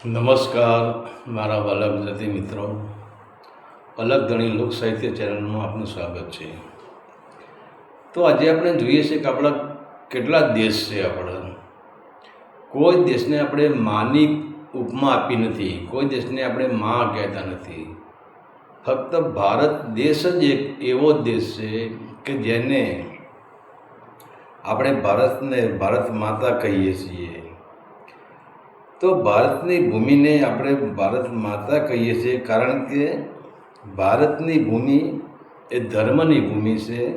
નમસ્કાર મારા વાલા ગુજરાતી મિત્રો, અલગ ધણી લોક સાહિત્ય ચેનલમાં આપનું સ્વાગત છે. તો આજે આપણે જોઈએ છીએ કે આપણા કેટલા દેશ છે. કોઈ દેશને આપણે માની ઉપમા આપી નથી, કોઈ દેશને આપણે માં કહેતા નથી. ફક્ત ભારત દેશ જ એક એવો દેશ છે કે જેને આપણે ભારત માતા કહીએ છીએ. તો ભારતની ભૂમિને આપણે ભારત માતા કહીએ છીએ કારણ કે ભારતની ભૂમિ એ ધર્મની ભૂમિ છે,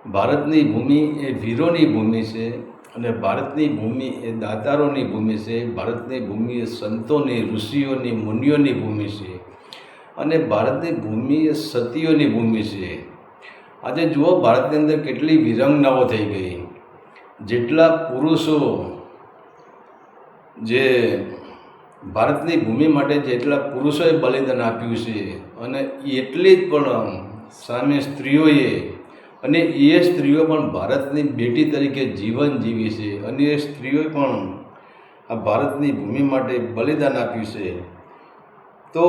ભારતની ભૂમિ એ વીરોની ભૂમિ છે, અને ભારતની ભૂમિ એ દાતારોની ભૂમિ છે, ભારતની ભૂમિ એ સંતોની, ઋષિઓની, મુનિઓની ભૂમિ છે, અને ભારતની ભૂમિ એ સતીઓની ભૂમિ છે. આજે જુઓ, ભારતની અંદર કેટલી વિરંગનાઓ થઈ ગઈ. જેટલા પુરુષો જે ભારતની ભૂમિ માટે જેટલા પુરુષોએ બલિદાન આપ્યું છે, અને એટલી જ પણ સામે સ્ત્રીઓએ, અને એ સ્ત્રીઓ પણ ભારતની બેટી તરીકે જીવન જીવી છે, અને એ સ્ત્રીઓએ પણ આ ભારતની ભૂમિ માટે બલિદાન આપ્યું છે. તો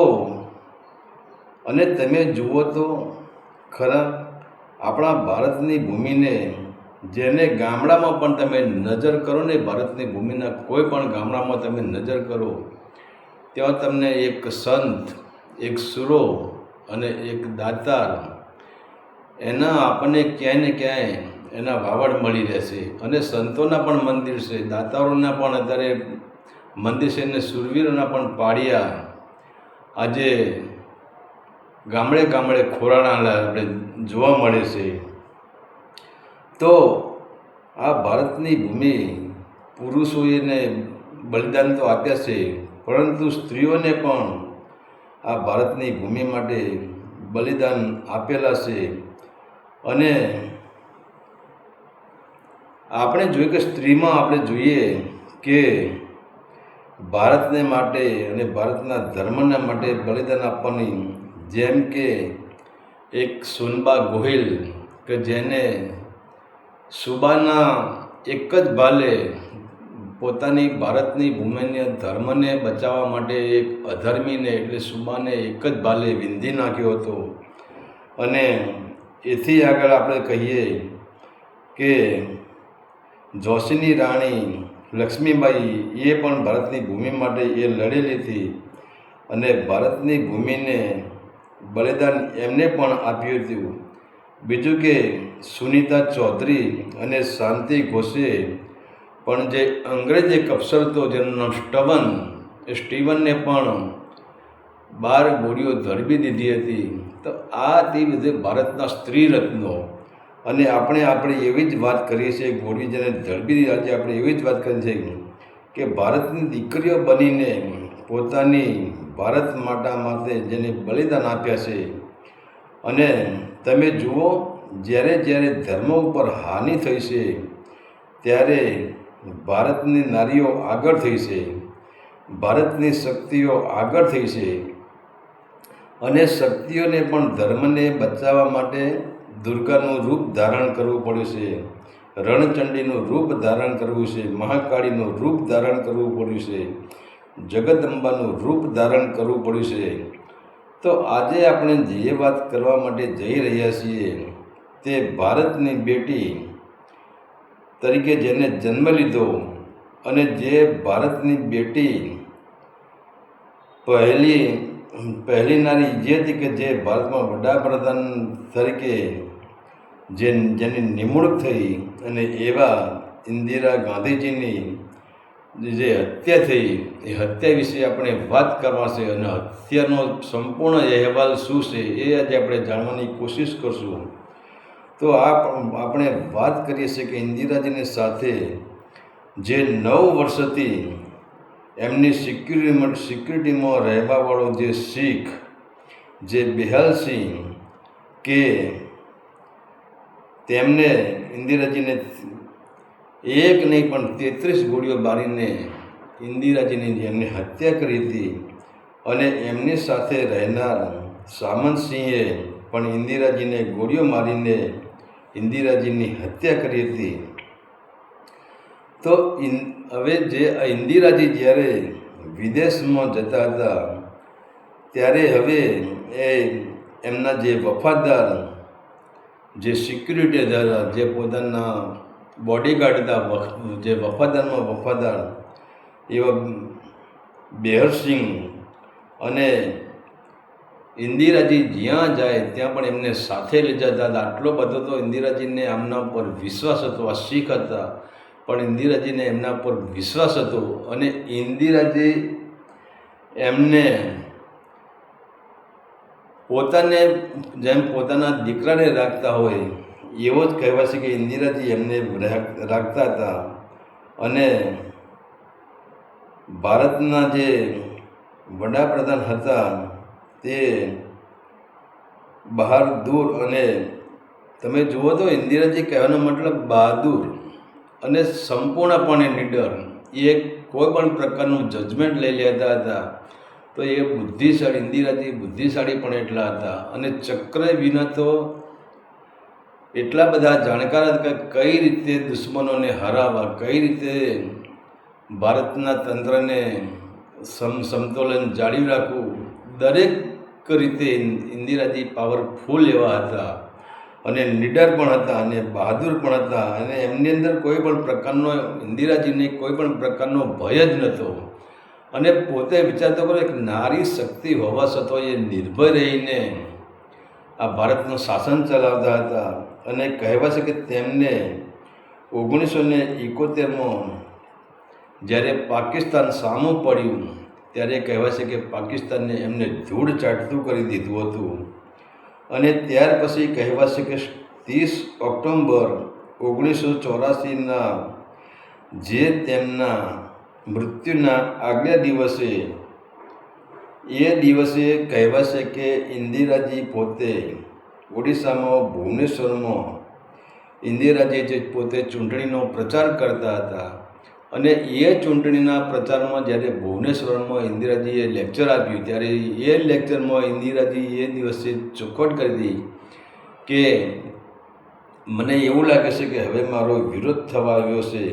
અને તમે જુઓ તો ખરા, આપણા ભારતની ભૂમિને જેને ગામડામાં પણ તમે નજર કરો ને, ભારતની ભૂમિના કોઈ પણ ગામડામાં તમે નજર કરો, ત્યાં તમને એક સંત, એક સુરો અને એક દાતાર, એના આપણને ક્યાંય ને ક્યાંય એના વાવડ મળી રહેશે. અને સંતોના પણ મંદિર છે, દાતારોના પણ અત્યારે મંદિર છે, અને સુરવીરોના પણ પાળિયા આજે ગામડે ગામડે ખોરાણા આપણે જોવા મળે છે. તો આ ભારતની ભૂમિ પુરુષોને બલિદાન તો આપ્યા છે, પરંતુ સ્ત્રીઓને પણ આ ભારતની ભૂમિ માટે બલિદાન આપેલા છે. અને આપણે જોઈએ કે સ્ત્રીમાં આપણે જોઈએ કે ભારતને માટે અને ભારતના ધર્મના માટે બલિદાન આપવાની, જેમ કે એક સોનબા ગોહિલ કે જેને સુબાના એક જ ભાલે પોતાની ભારતની ભૂમિને, ધર્મને બચાવવા માટે એક અધર્મીને એટલે સુબાને એક જ ભાલે વિંધી નાખ્યો હતો. અને એથી આગળ આપણે કહીએ કે ઝાંસીની રાણી લક્ષ્મીબાઈ એ પણ ભારતની ભૂમિ માટે એ લડેલી હતી, અને ભારતની ભૂમિને બલિદાન એમને પણ આપ્યું હતું. બીજું કે સુનીતા ચૌધરી અને શાંતિ ઘોષે પણ જે અંગ્રેજ એક અફસર હતો જેનું નામ સ્ટીવનને પણ 12 ગોળીઓ ધડબી દીધી હતી. તો આ તે બધે ભારતના સ્ત્રી રત્નો. અને આપણે એવી જ વાત કરીએ છીએ, ગોળી જેને ધડબી દીધી, આજે આપણે એવી જ વાત કરીએ છીએ કે ભારતની દીકરીઓ બનીને પોતાની ભારત માતા માટે જેને બલિદાન આપ્યા છે. અને તમે જુઓ, જ્યારે ધર્મ ઉપર હાનિ થઈ છે ત્યારે ભારતની નારીઓ આગળ થઈ છે, ભારતની શક્તિઓ આગળ થઈ છે. અને શક્તિઓને પણ ધર્મને બચાવવા માટે દુર્ગાનું રૂપ ધારણ કરવું પડ્યું છે, રણચંડીનું રૂપ ધારણ કરવું છે, મહાકાળીનું રૂપ ધારણ કરવું પડ્યું છે, જગદંબાનું રૂપ ધારણ કરવું પડ્યું છે. તો આજે આપણે જે વાત કરવા માટે જઈ રહ્યા છીએ તે ભારતની બેટી તરીકે જેને જન્મ લીધો, અને જે ભારતની બેટી પહેલી નારી જે હતી કે જે ભારતમાં વડાપ્રધાન તરીકે જેની નિમણૂક થઈ, અને એવા ઇન્દિરા ગાંધીજીની જે હત્યા થઈ, એ હત્યા વિશે આપણે વાત કરવા છે. અને હત્યાનો સંપૂર્ણ અહેવાલ શું છે એ આજે આપણે જાણવાની કોશિશ કરશું. તો આપણે વાત કરીએ છીએ કે ઇન્દિરાજીની સાથે જે 9 વર્ષથી એમની સિક્યુરિટીમાં રહેવાવાળો જે શીખ, જે બેહલસિંહ, કે તેમને ઇન્દિરાજીને એક નહીં પણ 33 ગોળીઓ મારીને ઇન્દિરાજીની જેમની હત્યા કરી હતી. અને એમની સાથે રહેનાર સામંતસિંહે પણ ઇન્દિરાજીને ગોળીઓ મારીને ઇન્દિરાજીની હત્યા કરી હતી. તો હવે જે ઇન્દિરાજી જ્યારે વિદેશમાં જતા હતા ત્યારે હવે એ એમના જે વફાદાર જે સિક્યુરિટી હતા, જે પોતાના બોડીગાર્ડ હતા, જે વફાદારમાં વફાદાર એવા બેહરસિંહ અને ઇન્દિરાજી જ્યાં જાય ત્યાં પણ એમને સાથે લઈ જતા હતા. આટલો બધો તો ઇન્દિરાજીને એમના પર વિશ્વાસ હતો. આ શીખ હતા, પણ ઇન્દિરાજીને એમના પર વિશ્વાસ હતો અને ઇન્દિરાજી એમને પોતાને જેમ પોતાના દીકરાને રાખતા હોય એવો જ કહેવાય છે કે ઇન્દિરાજી એમને રાખતા હતા. અને ભારતના જે વડાપ્રધાન હતા તે બહાદુર, અને તમે જુઓ તો ઇન્દિરાજી કહેવાનો મતલબ બહાદુર અને સંપૂર્ણપણે નીડર. એ કોઈ પણ પ્રકારનું જજમેન્ટ લઈ લેતા હતા. તો એ બુદ્ધિશાળી, ઇન્દિરાજી બુદ્ધિશાળી પણ એટલા હતા અને ચક્રવ્યૂહના તો એટલા બધા જાણકાર હતા કે કઈ રીતે દુશ્મનોને હરાવવા, કઈ રીતે ભારતના તંત્રને સમતોલન જાળવી રાખવું, દરેક રીતે ઇન્દિરાજી પાવરફુલ એવા હતા અને નીડર પણ હતા અને બહાદુર પણ હતા. અને એમની અંદર કોઈ પણ પ્રકારનો, ઇન્દિરાજીને કોઈ પણ પ્રકારનો ભય જ નહોતો. અને પોતે વિચારતો કરો, એક નારી શક્તિ હોવા છતાં એ નિર્ભય રહીને આ ભારતનું શાસન ચલાવતા હતા. અને કહેવાય છે કે તેમને 1971માં જ્યારે પાકિસ્તાન સામું પડ્યું ત્યારે કહેવાય છે કે પાકિસ્તાનને એમને ધૂળ ચાટતું કરી દીધું હતું. અને ત્યાર પછી કહેવાય છે કે 30 ઓક્ટોબર 1984ના જે તેમના મૃત્યુના આગલા દિવસે, એ દિવસે કહેવાય છે કે ઇન્દિરાજી પોતે ઓડિશામાં ભુવનેશ્વરમાં ઇન્દિરાજી જે પોતે ચૂંટણીનો પ્રચાર કરતા હતા અને એ ચૂંટણીના પ્રચારમાં જ્યારે ભુવનેશ્વરમાં ઇન્દિરાજીએ લેક્ચર આપ્યું ત્યારે એ લેક્ચરમાં ઇન્દિરાજી એ દિવસે ચોખવટ કરી હતી કે મને એવું લાગે છે કે હવે મારો વિરોધ થવા આવ્યો છે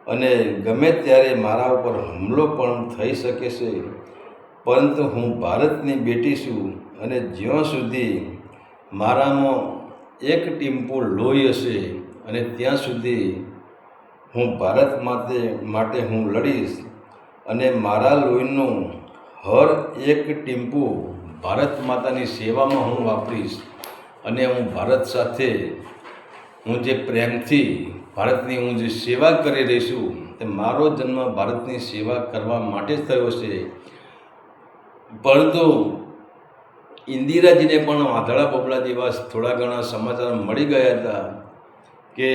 અને ગમે ત્યારે મારા ઉપર હુમલો પણ થઈ શકે છે, પરંતુ હું ભારતની બેટી છું અને જ્યાં સુધી મારામાં એક ટીમ્પો લોહી હશે અને ત્યાં સુધી હું ભારત માટે હું લડીશ અને મારા લોહીનું હર એક ટીમ્પુ ભારત માતાની સેવામાં હું વાપરીશ અને હું ભારત સાથે હું જે પ્રેમથી ભારતની હું જે સેવા કરી રહી છું તે મારો જન્મ ભારતની સેવા કરવા માટે જ થયો છે. પરંતુ ઇન્દિરાજીને પણ વાંધળા બબડા જેવા થોડા ઘણા સમાચાર મળી ગયા હતા કે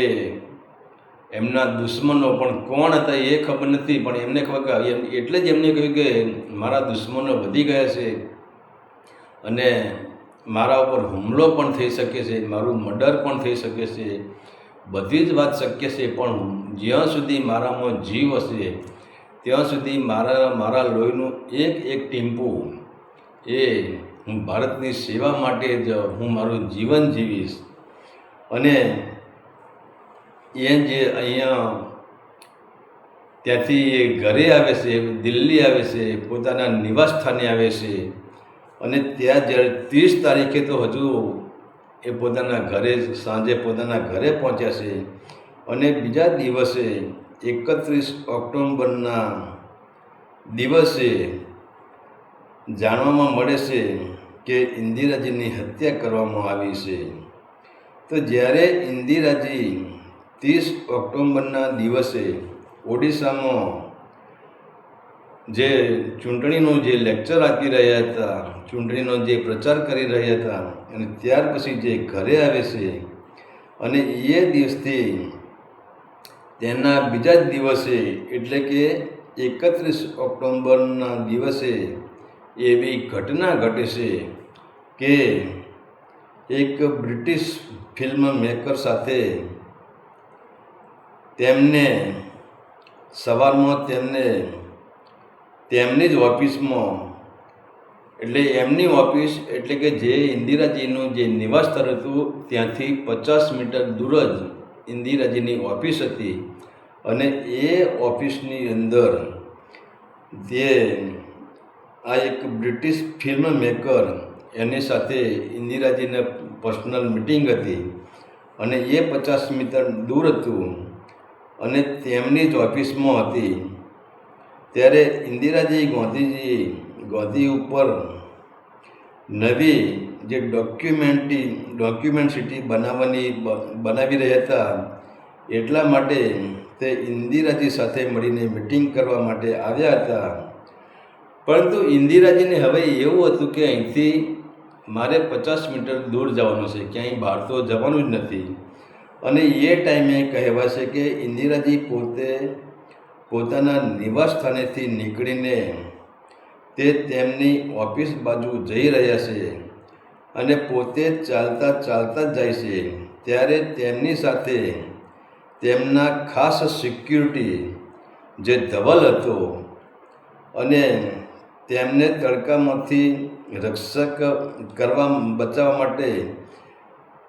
એમના દુશ્મનો પણ કોણ હતા એ ખબર નથી, પણ એમને ખબર કે એટલે જ એમને કહ્યું કે મારા દુશ્મનો વધી ગયા છે અને મારા ઉપર હુમલો પણ થઈ શકે છે, મારું મર્ડર પણ થઈ શકે છે, બધી જ વાત શક્ય છે. પણ જ્યાં સુધી મારામાં જીવ હશે ત્યાં સુધી મારા લોહીનું એક એક ટીમ્પુ એ હું ભારતની સેવા માટે જ હું મારું જીવન જીવીશ. અને એ જે અહીંયા ત્યાંથી એ ઘરે આવે છે, દિલ્હી આવે છે, પોતાના નિવાસ સ્થાને આવે છે અને ત્યાં જ્યારે 30 તારીખે તો હજુ એ પોતાના ઘરે સાંજે પોતાના ઘરે પહોંચ્યા છે અને બીજા દિવસે 31 ઓક્ટોબરના દિવસે જાણવામાં મળે છે કે ઇન્દિરાજીની હત્યા કરવામાં આવી છે. તો જ્યારે ઇન્દિરાજી 30 ઓક્ટોબરના દિવસે ઓડિશામાં જે ચૂંટણીનો જે લેક્ચર આપી રહ્યા હતા, ચૂંટણીનો જે પ્રચાર કરી રહ્યા હતા અને ત્યાર પછી જે ઘરે આવે છે અને એ દિવસથી તેના બીજા જ દિવસે એટલે કે 31 ઓક્ટોબરના દિવસે એવી ઘટના ઘટે છે કે એક બ્રિટિશ ફિલ્મ મેકર સાથે તેમને સવારમાં તેમની જ ઓફિસમાં, એટલે એમની ઓફિસ એટલે કે જે ઇન્દિરાજીનું જે નિવાસ સ્થળ હતું ત્યાંથી 50 મીટર દૂર જ ઇન્દિરાજીની ઓફિસ હતી અને એ ઓફિસની અંદર તે આ એક બ્રિટિશ ફિલ્મ મેકર એની સાથે ઇન્દિરાજીને પર્સનલ મિટિંગ હતી અને એ 50 મીટર દૂર હતું અને તેમની જ ઓફિસમાં હતી. ત્યારે ઇન્દિરાજી ગાંધી ઉપર નવી જે ડોક્યુમેન્ટરી બનાવી રહ્યા હતા. એટલા માટે તે ઇન્દિરાજી સાથે મળીને મિટિંગ કરવા માટે આવ્યા હતા. પરંતુ ઇન્દિરાજીને હવે એવું હતું કે અહીંથી મારે 50 મીટર દૂર જવાનું છે, ક્યાંય બહાર તો જવાનું જ નથી. અને એ ટાઈમે કહેવાશે કે ઇન્દિરાજી પોતાના નિવાસ સ્થાનેથી નીકળીને તે તેમની ઓફિસ બાજુ જઈ રહ્યા છે અને પોતે ચાલતા ચાલતા જ જાય છે. ત્યારે તેમની સાથે તેમના ખાસ સિક્યુરિટી જે ધવલ હતો અને તેમને તડકામાંથી રક્ષક બચાવવા માટે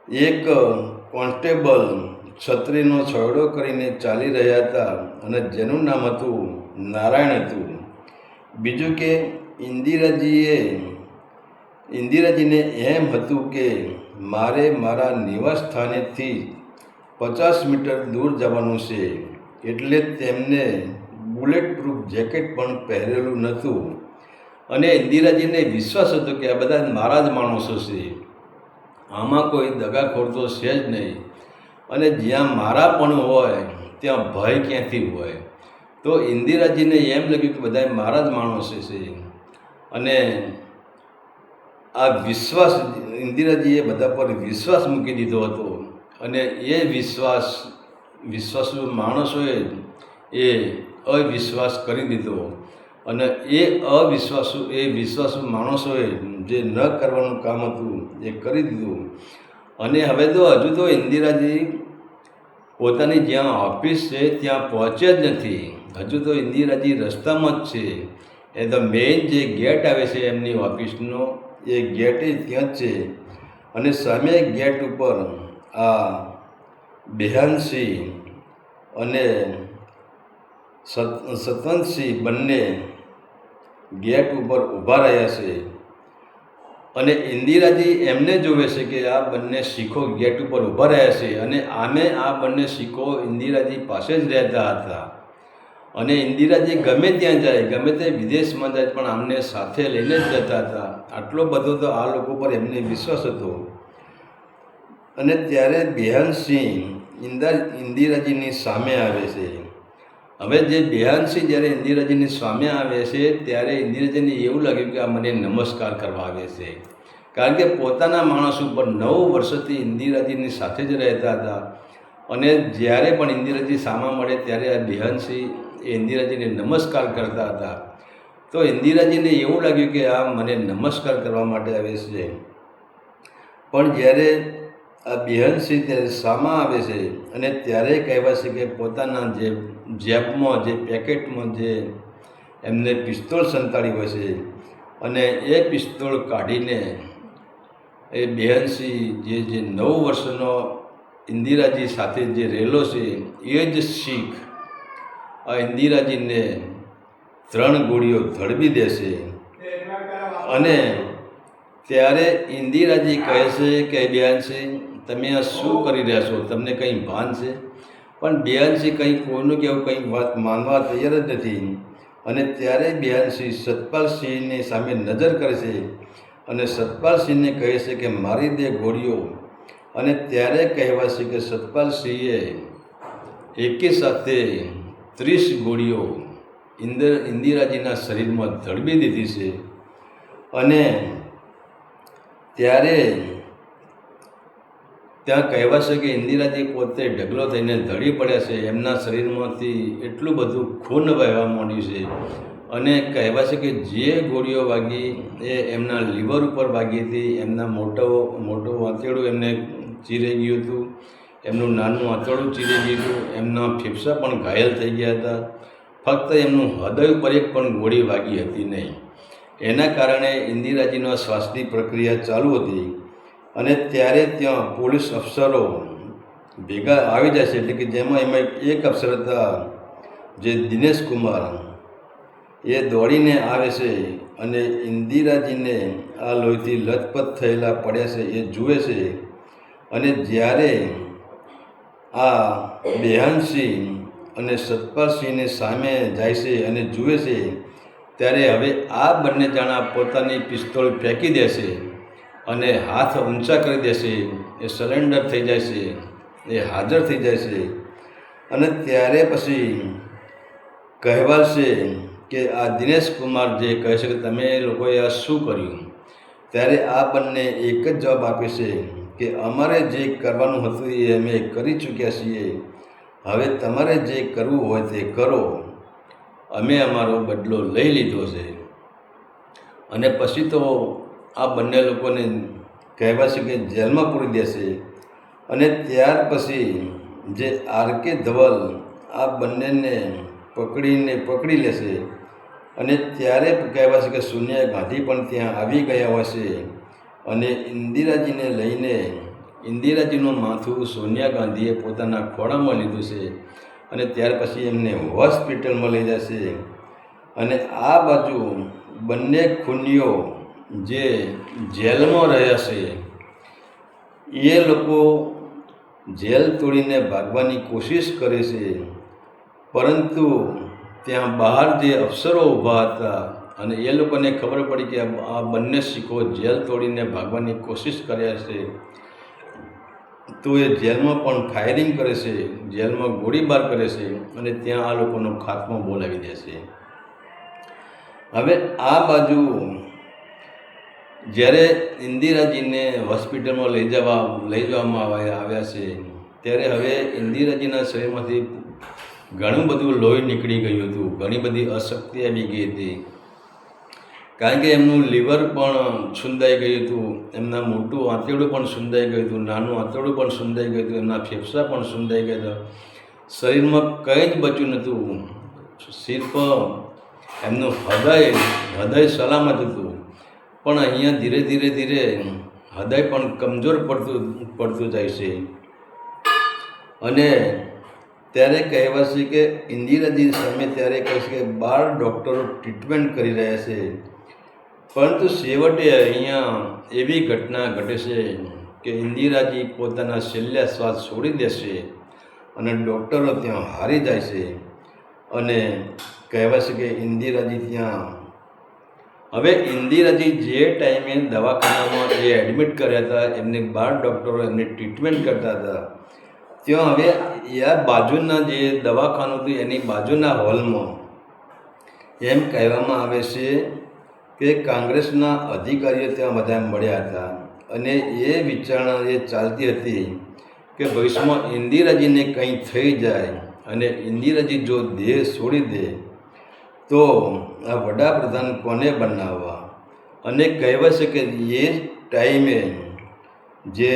એક કોન્સ્ટેબલ છત્રીનો છોયડો કરીને ચાલી રહ્યા હતા અને જેનું નામ હતું નારાયણ હતું. બીજું કે ઇન્દિરાજીને એમ હતું કે મારે મારા નિવાસ સ્થાનેથી 50 મીટર દૂર જવાનું છે, એટલે તેમને બુલેટ પ્રૂફ જેકેટ પણ પહેરેલું નહોતું. અને ઇન્દિરાજીને વિશ્વાસ હતો કે આ બધા મારા જ માણસો છે, આમાં કોઈ દગાખોર તો છે જ નહીં. અને જ્યાં મારા પણ હોય ત્યાં ભય ક્યાંથી હોય. તો ઇન્દિરાજીને એમ લાગ્યું કે બધા મારા જ માણસો છે. અને આ વિશ્વાસ ઇન્દિરાજીએ બધા પર વિશ્વાસ મૂકી દીધો હતો. અને એ વિશ્વાસુ માણસોએ એ અવિશ્વાસ કરી દીધો. અને એ વિશ્વાસુ માણસોએ જે ન કરવાનું કામ હતું એ કરી દીધું. અને હવે તો હજુ તો ઇન્દિરાજી પોતાની જ્યાં ઓફિસ છે ત્યાં પહોંચ્યા જ નથી. હજુ તો ઇન્દિરાજી રસ્તામાં જ છે. એ તો મેઇન જે ગેટ આવે છે એમની ઓફિસનો, એ ગેટ ત્યાં જ છે. અને સામે ગેટ ઉપર આ બેહાનસિંહ અને સતવંતસિંહ બંને ગેટ ઉપર ઊભા રહ્યા છે. અને ઇન્દિરાજી એમને જોવે છે કે આ બંને શીખો ગેટ ઉપર ઊભા રહ્યા છે. અને આમે આ બંને શીખો ઇન્દિરાજી પાસે જ રહેતા હતા. અને ઇન્દિરાજી ગમે ત્યાં જાય, ગમે તે વિદેશમાં જાય પણ આમને સાથે લઈને જ જતા હતા. આટલો બધો તો આ લોકો પર એમને વિશ્વાસ હતો. અને ત્યારે બેહાનસિંહ ઇન્દિરાજીની સામે આવે છે. હવે જે બેહાનસિંહ જ્યારે ઇન્દિરાજીની સામે આવે છે ત્યારે ઇન્દિરાજીને એવું લાગ્યું કે આ મને નમસ્કાર કરવા આવે છે. કારણ કે પોતાના માણસ ઉપર 9 વર્ષથી ઇન્દિરાજીની સાથે જ રહેતા હતા. અને જ્યારે પણ ઇન્દિરાજી સામા મળે ત્યારે આ બેહાનસિંહ ઇન્દિરાજીને નમસ્કાર કરતા હતા. તો ઇન્દિરાજીને એવું લાગ્યું કે આ મને નમસ્કાર કરવા માટે આવે છે. પણ જ્યારે આ બેહાનસિંહ ત્યારે સામા આવે છે અને ત્યારે કહેવાય છે કે પોતાના જે જેબમાં જે પેકેટમાં જે એમને પિસ્તોલ સંતાડી હોય છે અને એ પિસ્તોલ કાઢીને એ બેહાનસિંહ જે 9 વર્ષનો ઇન્દિરાજી સાથે જે રહેલો છે એ જ શીખ આ ઇન્દિરાજીને 3 ગોળીઓ ધડબી દેશે. અને ત્યારે ઇન્દિરાજી કહે છે કે બેહાનસિંહ તમે આ શું કરી રહ્યા છો, તમને કંઈ ભાન છે? પણ બેહાનસિંહ કંઈ કોઈનું કેવું કંઈ વાત માનવા તૈયાર જ નથી. અને ત્યારે બેહાનસિંહ સતપાલસિંહની સામે નજર કરે છે અને સતપાલસિંહને કહે છે કે મારી દે ગોળીઓ. અને ત્યારે કહેવાય છે કે સતપાલસિંહે એકી સાથે 30 ગોળીઓ ઇન્દિરાજીના શરીરમાં ધડબી દીધી છે. અને ત્યારે ત્યાં કહેવાય છે કે ઇન્દિરાજી પોતે ઢગલો થઈને ધડી પડ્યા છે. એમના શરીરમાંથી એટલું બધું ખૂન વહેવા માંડ્યું છે. અને કહેવાય છે કે જે ગોળીઓ વાગી એ એમના લીવર ઉપર વાગી હતી. એમના મોટું આંતરડું એમને ચીરી ગયું હતું, એમનું નાનું આંતરડું ચીરી ગયું હતું, એમના ફેફસા પણ ઘાયલ થઈ ગયા હતા. ફક્ત એમનું હૃદય ઉપર એક પણ ગોળી વાગી હતી નહીં. એના કારણે ઇન્દિરાજીનો શ્વાસની પ્રક્રિયા ચાલુ હતી. અને ત્યારે ત્યાં પોલીસ અફસરો ભેગા આવી જાય છે. એટલે કે એમાં એક અફસર હતા જે દિનેશ કુમાર, એ દોડીને આવે છે અને ઇન્દિરાજીને આ લોહીથી લથપથ થયેલા પડ્યા છે એ જુએ છે. અને જ્યારે આ બેહાનસિંહ અને સતપાલસિંહની સામે જાય છે અને જુએ છે, ત્યારે હવે આ બંને જણા પોતાની પિસ્તોલ ફેંકી દેશે અને હાથ ઊંચા કરી દેશે. એ સરેન્ડર થઈ જાય છે, એ હાજર થઈ જાય છે. અને ત્યારે પછી કહેવાશે કે આ દિનેશ કુમાર જે કહે છે કે તમે લોકોએ આ શું કર્યું, ત્યારે આ બંને એક જ જવાબ આપે છે કે અમારે જે કરવાનું હતું એ અમે કરી ચૂક્યા છીએ. હવે તમારે જે કરવું હોય તે કરો, અમે અમારો બદલો લઈ લીધો છે. અને પછી તો આ બંને લોકોને કહેવાશે કે જેલમાં પૂરી દેશે. અને ત્યાર પછી જે આર.કે. ધવલ આ બંનેને પકડી લેશે. અને ત્યારે કહેવાશે કે સોનિયા ગાંધી પણ ત્યાં આવી ગયા હોય છે અને ઇન્દિરાજીને લઈને ઇન્દિરાજીનું માથું સોનિયા ગાંધીએ પોતાના ખોળામાં લીધું છે. અને ત્યાર પછી એમને હોસ્પિટલમાં લઈ જશે. અને આ બાજુ બંને ખૂનીઓ જે જેલમાં રહ્યા છે એ લોકો જેલ તોડીને ભાગવાની કોશિશ કરે છે, પરંતુ ત્યાં બહાર જે અફસરો ઊભા હતા અને એ લોકોને ખબર પડી કે આ બંને શીખો જેલ તોડીને ભાગવાની કોશિશ કર્યા છે, તો એ જેલમાં પણ ફાયરિંગ કરે છે, જેલમાં ગોળીબાર કરે છે અને ત્યાં આ લોકોનો ખાત્મો બોલાવી દે છે. હવે આ બાજુ જ્યારે ઇન્દિરાજીને હોસ્પિટલમાં લઈ જવામાં આવ્યા છે, ત્યારે હવે ઇન્દિરાજીના શરીરમાંથી ઘણું બધું લોહી નીકળી ગયું હતું, ઘણી બધી અશક્તિ આવી ગઈ હતી. કારણ કે એમનું લીવર પણ છૂંદાઈ ગયું હતું, એમના મોટું આંતરડું પણ છૂંદાઈ ગયું હતું, નાનું આંતરડું પણ છૂંદાઈ ગયું હતું, એમના ફેફસા પણ છૂંદાઈ ગયા હતા. શરીરમાં કંઈ જ બચ્યું નહોતું. સિર્ફ એમનું હૃદય સલામત હતું. પણ અહીંયા ધીરે ધીરે હૃદય પણ કમજોર પડતું જાય છે. અને ત્યારે કહેવાશે કે ઇન્દિરાજી સામે ત્યારે કહે છે કે 12 ડૉક્ટરો ટ્રીટમેન્ટ કરી રહ્યા છે, પરંતુ છેવટે અહીંયા એવી ઘટના ઘટે છે કે ઇન્દિરાજી પોતાના છેલ્લા શ્વાસ છોડી દેશે અને ડૉક્ટરો ત્યાં હારી જાય છે. અને કહેવાશે કે ઇન્દિરાજી ત્યાં હવે ઇન્દિરાજી જે ટાઈમે દવાખાનામાં એ એડમિટ કર્યા હતા, એમને 12 ડૉક્ટરો એમની ટ્રીટમેન્ટ કરતા હતા, ત્યાં હવે આ બાજુના જે દવાખાનું હતું એની બાજુના હોલમાં એમ કહેવામાં આવે છે કે કોંગ્રેસના અધિકારીઓ ત્યાં બધા મળ્યા હતા અને એ વિચારણા એ ચાલતી હતી કે ભવિષ્યમાં ઇન્દિરાજીને કંઈ થઈ જાય અને ઇન્દિરાજી જો દેહ છોડી દે તો આ વડાપ્રધાન કોને બનાવવા. અને કહેવાય છે કે એ ટાઈમે જે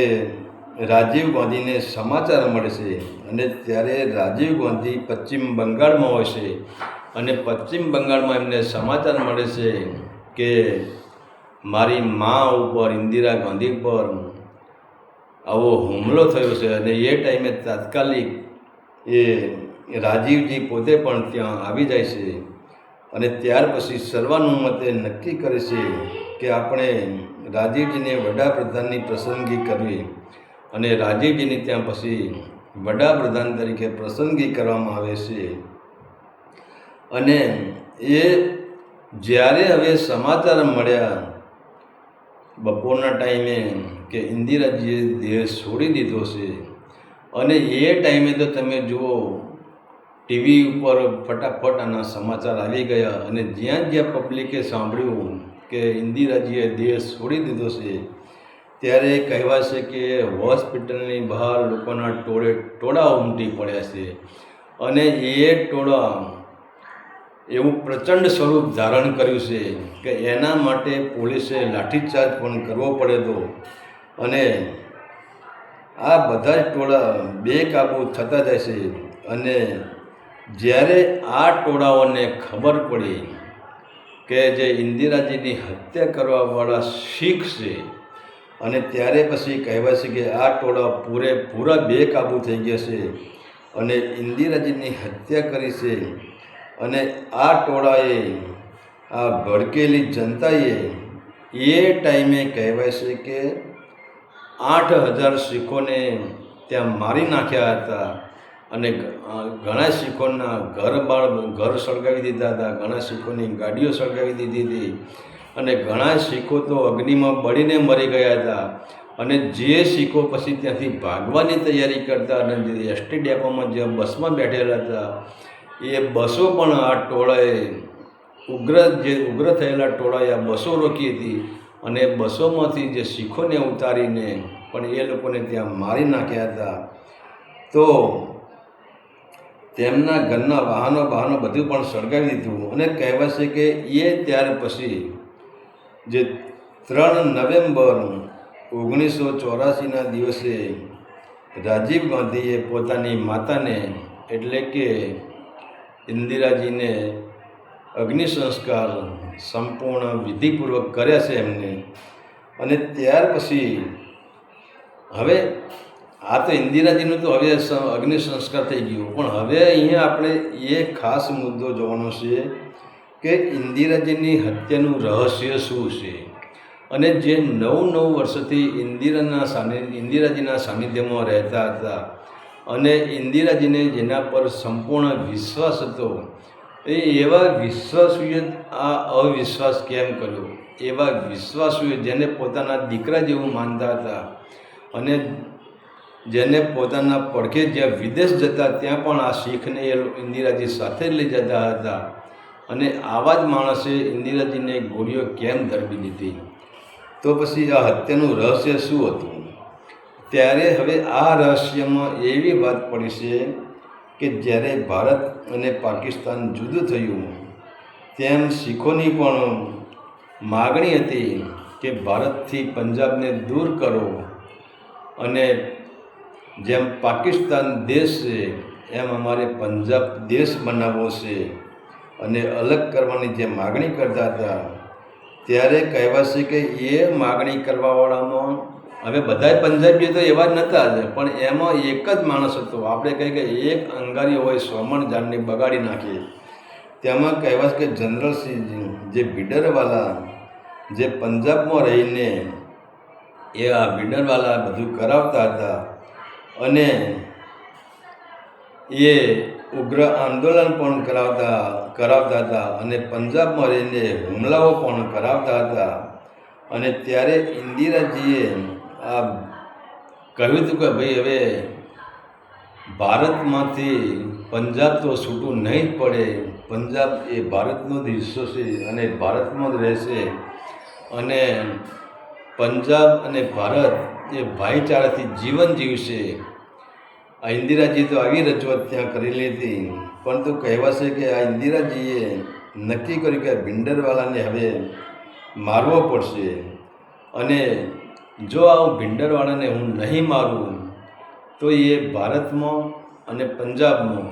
રાજીવ ગાંધીને સમાચાર મળે છે અને ત્યારે રાજીવ ગાંધી પશ્ચિમ બંગાળમાં હોય છે અને પશ્ચિમ બંગાળમાં એમને સમાચાર મળે છે કે મારી મા ઉપર, ઇન્દિરા ગાંધી પર આવો હુમલો થયો છે. અને એ ટાઈમે તાત્કાલિક એ રાજીવજી પોતે પણ ત્યાં આવી જાય છે. અને ત્યાર પછી સર્વાનુમતે નક્કી કરે છે કે આપણે રાજીવજીને વડાપ્રધાનની પસંદગી કરવી. અને રાજીવજીની ત્યાં પછી વડાપ્રધાન તરીકે પસંદગી કરવામાં આવે છે. અને એ જ્યારે હવે સમાચાર મળ્યા બપોરના ટાઈમે કે ઇન્દિરાજીએ દેહ છોડી દીધો છે, અને એ ટાઈમે તો તમે જુઓ ટીવી ઉપર ફટાફટ આના સમાચાર આવી ગયા. અને જ્યાં જ્યાં પબ્લિકે સાંભળ્યું કે ઇન્દિરાજીએ દેહ છોડી દીધો છે, ત્યારે કહેવાય છે કે હોસ્પિટલની બહાર લોકોના ટોળા ઉમટી પડ્યા છે. અને એ ટોળા એવું પ્રચંડ સ્વરૂપ ધારણ કર્યું છે કે એના માટે પોલીસે લાઠીચાર્જ પણ કરવો પડ્યો હતો. અને આ બધા જ ટોળા બેકાબૂ થતા જાય છે. અને જ્યારે આ ટોળાઓને ખબર પડી કે જે ઇન્દિરાજીની હત્યા કરવાવાળા શીખ છે, અને ત્યારે પછી કહેવાય છે કે આ ટોળા પૂરેપૂરા બેકાબૂ થઈ ગયા છે અને ઇન્દિરાજીની હત્યા કરી છે. અને આ ટોળાએ આ ભડકેલી જનતાએ એ ટાઈમે કહેવાય છે કે 8,000 શીખોને ત્યાં મારી નાખ્યા હતા અને ઘણા શીખોના ઘર સળગાવી દીધા હતા, ઘણા શીખોની ગાડીઓ સળગાવી દીધી હતી અને ઘણા શીખો તો અગ્નિમાં બળીને મરી ગયા હતા. અને જે શીખો પછી ત્યાંથી ભાગવાની તૈયારી કરતા અને જે એસટી ડેપોમાં જે બસમાં બેઠેલા હતા એ બસો પણ આ ટોળાએ ઉગ્ર થયેલા ટોળાએ આ બસો રોકી હતી અને બસોમાંથી જે શીખોને ઉતારીને પણ એ લોકોને ત્યાં મારી નાખ્યા હતા. તો તેમના ઘરના વાહનો બધું પણ સળગાવી દીધું અને કહેવાય છે કે એ ત્યાર પછી જે 3 નવેમ્બર 1984ના દિવસે રાજીવ ગાંધીએ પોતાની માતાને એટલે કે ઇન્દિરાજીને અગ્નિ સંસ્કાર સંપૂર્ણ વિધિપૂર્વક કર્યા છે એમને. અને ત્યાર પછી હવે આ તો ઇન્દિરાજીનું તો હવે અગ્નિ સંસ્કાર થઈ ગયું, પણ હવે અહીંયા આપણે એ ખાસ મુદ્દો જોવાનો છે કે ઇન્દિરાજીની હત્યાનું રહસ્ય શું છે. અને જે 9 વર્ષથી ઇન્દિરાજીના સાનિધ્યમાં રહેતા હતા અને ઇન્દિરાજીને જેના પર સંપૂર્ણ વિશ્વાસ હતો એ એવા વિશ્વાસુએ આ અવિશ્વાસ કેમ કર્યો? એવા વિશ્વાસુએ જેને પોતાના દીકરા જેવું માનતા હતા અને જેને પોતાના પડખે જ્યાં વિદેશ જતા ત્યાં પણ આ શીખને એ ઇન્દિરાજી સાથે લઈ જતા હતા અને આવા જ માણસે ઇન્દિરાજીને ગોળીઓ કેમ ધરબી દીધી? તો પછી આ હત્યાનું રહસ્ય શું હતું? ત્યારે હવે આ રહસ્યમાં એવી વાત પડી છે કે જ્યારે ભારત અને પાકિસ્તાન જુદું થયું તેમ શીખોની પણ માગણી હતી કે ભારતથી પંજાબને દૂર કરો અને જેમ પાકિસ્તાન દેશ છે એમ અમારે પંજાબ દેશ બનાવવો છે અને અલગ કરવાની જે માગણી કરતા હતા. ત્યારે કહેવાય છે કે એ માગણી કરવાવાળામાં હવે બધાય પંજાબીઓ તો એવા જ નહોતા જ, પણ એમાં એક જ માણસ હતો. આપણે કહીએ કે એક અંગારી હોય સોમણ જાનને બગાડી નાખીએ. તેમાં કહેવાય છે કે જનરલસિંહ જે ભીડરવાલા જે પંજાબમાં રહીને એ આ ભીડરવાલા બધું કરાવતા હતા અને એ ઉગ્ર આંદોલન પણ કરાવતા હતા અને પંજાબમાં રહીને હુમલાઓ પણ કરાવતા હતા. અને ત્યારે ઇન્દિરાજીએ આ કહ્યું હતું કે ભાઈ હવે ભારતમાંથી પંજાબ તો છૂટું નહીં જ પડે, પંજાબ એ ભારતનો જ હિસ્સો છે અને ભારતમાં જ રહેશે અને પંજાબ અને ભારત એ ભાઈચારાથી જીવન જીવશે. આ ઇન્દિરાજી તો આવી રજૂઆત ત્યાં કરેલી હતી, પરંતુ કહેવાય છે કે આ ઇન્દિરાજીએ નક્કી કર્યું કે ભિંડરવાલાને હવે મારવો પડશે અને જો આ ભિંડરવાળાને હું નહીં મારું તો એ ભારતમાં અને પંજાબમાં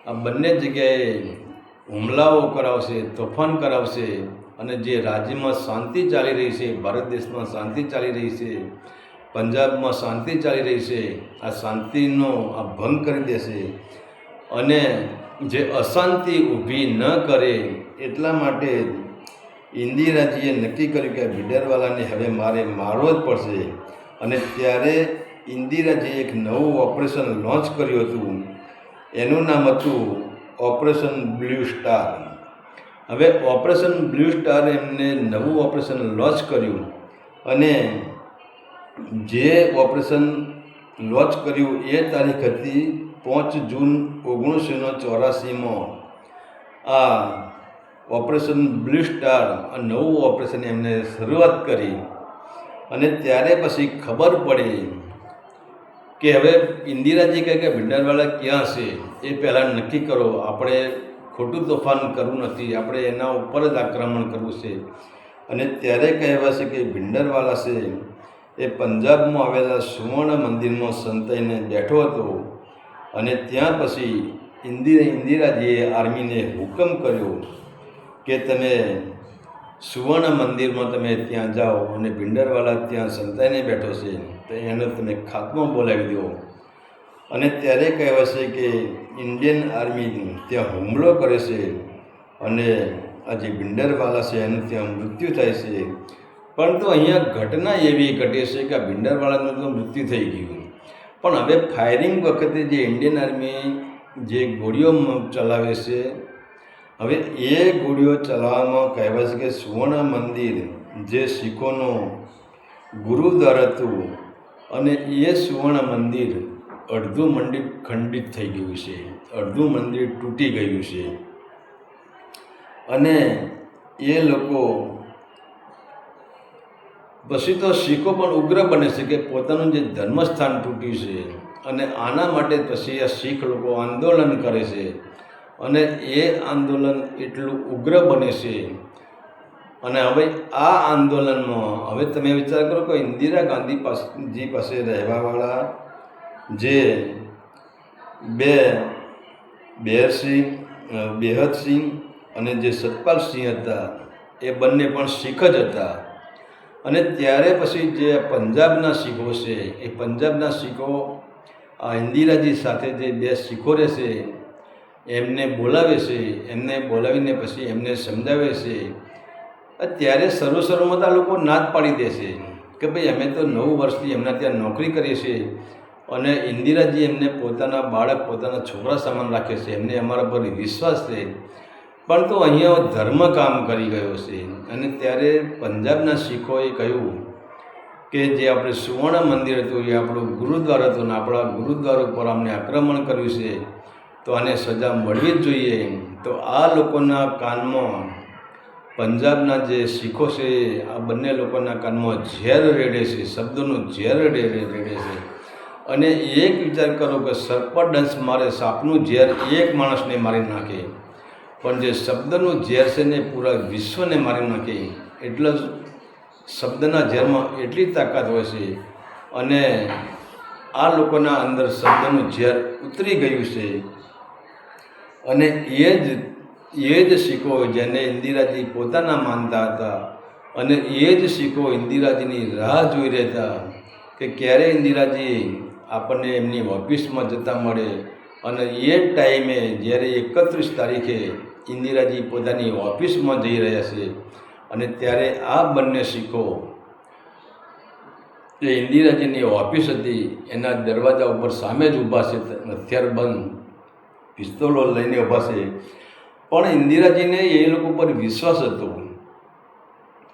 આ બંને જગ્યાએ હુમલાઓ કરાવશે, તોફાન કરાવશે અને જે રાજ્યમાં શાંતિ ચાલી રહી છે, ભારત દેશમાં શાંતિ ચાલી રહી છે, પંજાબમાં શાંતિ ચાલી રહી છે, આ શાંતિનો આ ભંગ કરી દેશે અને જે અશાંતિ ઊભી ન કરે એટલા માટે ઇન્દિરાજીએ નક્કી કર્યું કે ભીડરવાલાને હવે મારે મારવો જ પડશે. અને ત્યારે ઇન્દિરાજીએ એક નવું ઓપરેશન લોન્ચ કર્યું હતું. એનું નામ હતું ઓપરેશન બ્લુ સ્ટાર. હવે ઓપરેશન બ્લુ સ્ટાર એમને નવું ઓપરેશન લોન્ચ કર્યું અને જે ઓપરેશન લોન્ચ કર્યું એ તારીખ હતી 5 જૂન 1984માં. આ ઓપરેશન બ્લુ સ્ટાર આ નવું ઓપરેશન એમને શરૂઆત કરી અને ત્યારે પછી ખબર પડી કે હવે ઇન્દિરાજી કહે કે ભિંડરવાલા ક્યાં છે એ પહેલાં નક્કી કરો, આપણે ખોટું તોફાન કરવું નથી, આપણે એના ઉપર જ આક્રમણ કરવું છે. અને ત્યારે કહેવાય છે કે ભિંડરવાલા છે એ પંજાબમાં આવેલા સુવર્ણ મંદિરમાં સંતાઈને બેઠો હતો અને ત્યાં પછી ઇન્દિરાજીએ આર્મીને હુકમ કર્યો કે તમે સુવર્ણ મંદિરમાં તમે ત્યાં જાઓ અને ભિંડરવાલા ત્યાં સંતાઈને બેઠો છે તો એનો તમે ખાત્મો બોલાવી દો. અને ત્યારે કહેવાય છે કે ઇન્ડિયન આર્મી ત્યાં હુમલો કરે છે અને આ જે ભિંડરવાલા છે એનું ત્યાં મૃત્યુ થાય છે. પરંતુ અહીંયા ઘટના એવી ઘટે છે કે આ ભિંડરવાલાનું તો મૃત્યુ થઈ ગયું, પણ હવે ફાયરિંગ વખતે જે ઇન્ડિયન આર્મી જે ગોળીઓ ચલાવે છે, હવે એ ગોળીઓ ચલાવવામાં કહેવાય છે કે સુવર્ણ મંદિર જે શીખોનું ગુરુદ્વાર હતું, અને એ સુવર્ણ મંદિર અડધું મંદિર ખંડિત થઈ ગયું છે, અડધું મંદિર તૂટી ગયું છે. અને એ લોકો પછી તો શીખો પણ ઉગ્ર બને છે કે પોતાનું જે ધર્મસ્થાન તૂટ્યું છે, અને આના માટે પછી આ શીખ લોકો આંદોલન કરે છે, અને એ આંદોલન એટલું ઉગ્ર બને છે. અને હવે આ આંદોલનમાં હવે તમે વિચાર કરો કે ઇન્દિરા ગાંધીજી પાસે રહેવાવાળા જે બેહદસિંહ અને જે સતપાલસિંહ હતા, એ બંને પણ શીખ જ હતા. અને ત્યારે પછી જે પંજાબના શીખો છે, એ પંજાબના શીખો આ ઇન્દિરાજી સાથે જે બે શીખો રહેશે એમને બોલાવે છે, એમને બોલાવીને પછી એમને સમજાવે છે. ત્યારે શરૂમાં તો આ લોકો ના જ પાડી દેશે કે ભાઈ અમે તો 9 વર્ષથી એમના ત્યાં નોકરી કરીએ છીએ, અને ઇન્દિરાજી એમને પોતાના બાળક, પોતાના છોકરા સમાન રાખે છે, એમને અમારા પર વિશ્વાસ છે. પણ તો અહીંયા ધર્મ કામ કરી ગયો છે. અને ત્યારે પંજાબના શીખોએ કહ્યું કે જે આપણે સુવર્ણ મંદિર હતું એ આપણું ગુરુદ્વાર હતું, ને આપણા ગુરુદ્વાર ઉપર અમને આક્રમણ કર્યું છે, તો આને સજા મળવી જ જોઈએ. તો આ લોકોના કાનમાં, પંજાબના જે શીખો છે, આ બંને લોકોના કાનમાં ઝેર રેડે છે, શબ્દોનું ઝેર રેડે છે. અને એક વિચાર કરો કે સર્પદંશ મારે, સાપનું ઝેર એક માણસને મારી નાખે, પણ જે શબ્દનું ઝેર છે ને પૂરા વિશ્વને મારી નાખે. એટલે જ શબ્દના ઝેરમાં એટલી તાકાત હોય છે. અને આ લોકોના અંદર શબ્દનું ઝેર ઉતરી ગયું છે. અને એ જ શીખો જેને ઇન્દિરાજી પોતાના માનતા હતા, અને એ જ શીખો ઇન્દિરાજીની રાહ જોઈ રહેતા કે ક્યારે ઇન્દિરાજી આપણને એમની ઓફિસમાં જતા મળે. અને એ ટાઈમે જ્યારે 31 તારીખે ઇન્દિરાજી પોતાની ઓફિસમાં જઈ રહ્યા છે, અને ત્યારે આ બંને શીખો જે ઇન્દિરાજીની ઓફિસ હતી એના દરવાજા ઉપર સામે જ ઊભા છે, હથિયારબંધ પિસ્તોલો લઈને ઊભા છે. પણ ઇન્દિરાજીને એ લોકો પર વિશ્વાસ હતો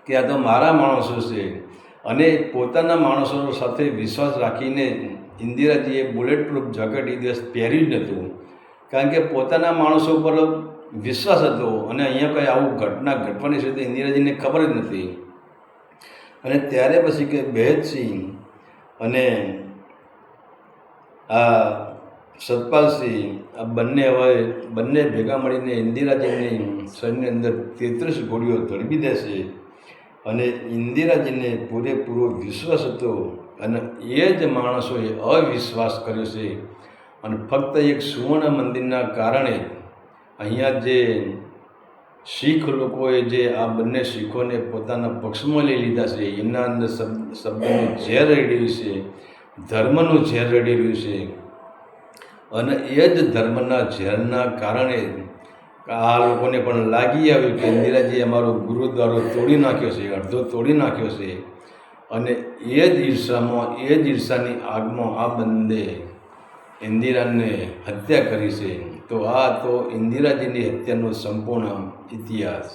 કે આ તો મારા માણસો છે, અને પોતાના માણસો સાથે વિશ્વાસ રાખીને ઇન્દિરાજીએ બુલેટ પ્રૂફ જેકેટ એ દિવસ પહેર્યું જ નહોતું, કારણ કે પોતાના માણસો પર વિશ્વાસ હતો. અને અહીંયા કંઈ આવું ઘટના ઘટવાની છે તો ઇન્દિરાજીને ખબર જ નથી. અને ત્યારે પછી કે બેહદસિંહ અને આ સતપાલસિંહ આ બંને ભેગા મળીને ઇન્દિરાજીની શરીરની અંદર 33 ગોળીઓ ધડબી દેશે. અને ઇન્દિરાજીને પૂરેપૂરો વિશ્વાસ હતો, અને એ જ માણસોએ અવિશ્વાસ કર્યો છે. અને ફક્ત એક સુવર્ણ મંદિરના કારણે અહીંયા જે શીખ લોકોએ જે આ બંને શીખોને પોતાના પક્ષમાં લઈ લીધા છે, એમના અંદર શબ્દનું ઝેર રેડ્યું છે, ધર્મનું ઝેર રેડી રહ્યું છે. અને એ જ ધર્મના ઝેરના કારણે આ લોકોને પણ લાગી આવ્યું કે ઇન્દિરાજીએ અમારો ગુરુદ્વારો તોડી નાખ્યો છે, અડધો તોડી નાખ્યો છે. અને એ જ ઈર્ષાની આગમાં આ બંને ઇન્દિરાને હત્યા કરી છે. તો આ તો ઇન્દિરાજીની હત્યાનો સંપૂર્ણ ઇતિહાસ.